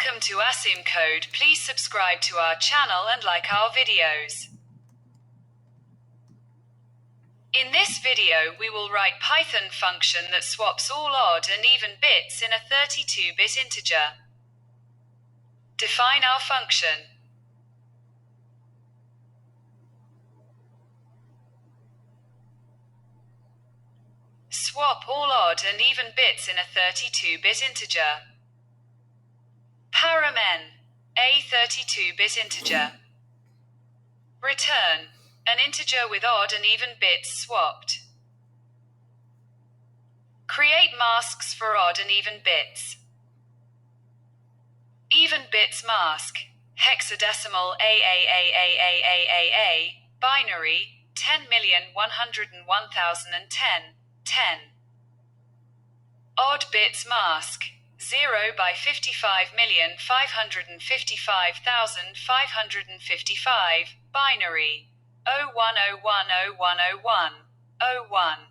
Welcome to Asympcode. Please subscribe to our channel and like our videos. In this video we will write Python function that swaps all odd and even bits in a 32-bit integer. Define our function. Swap all odd and even bits in a 32-bit integer. Param n, a 32-bit integer. Return, an integer with odd and even bits swapped. Create masks for odd and even bits. Even bits mask, hexadecimal AAAAAAA, binary, 10,101,010, 10. Odd bits mask, 0 by 55,555,555, binary, 01010101, 01.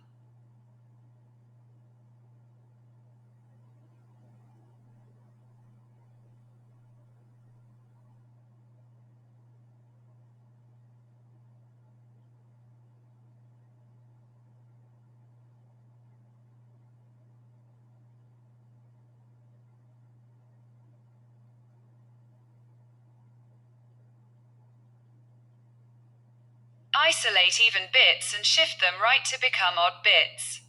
Isolate even bits and shift them right to become odd bits.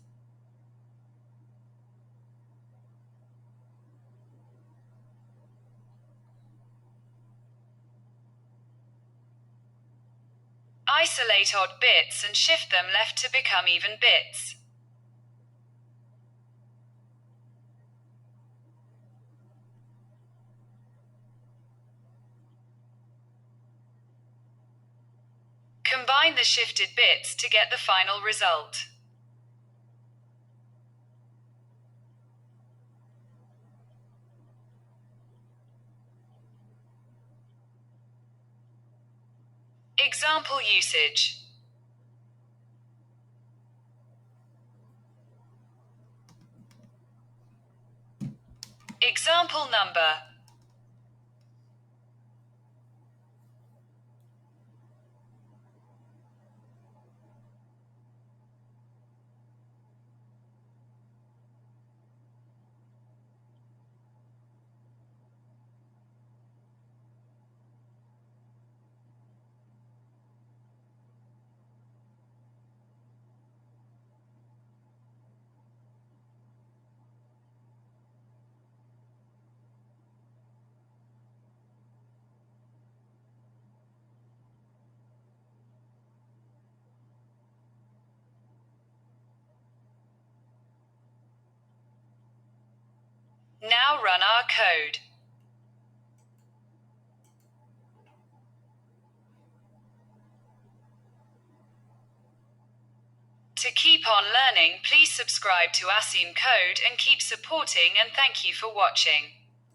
Isolate odd bits and shift them left to become even bits. Combine the shifted bits to get the final result. Example usage. Example number. Now run our code. To keep on learning, please subscribe to Asympcode and keep supporting, and thank you for watching.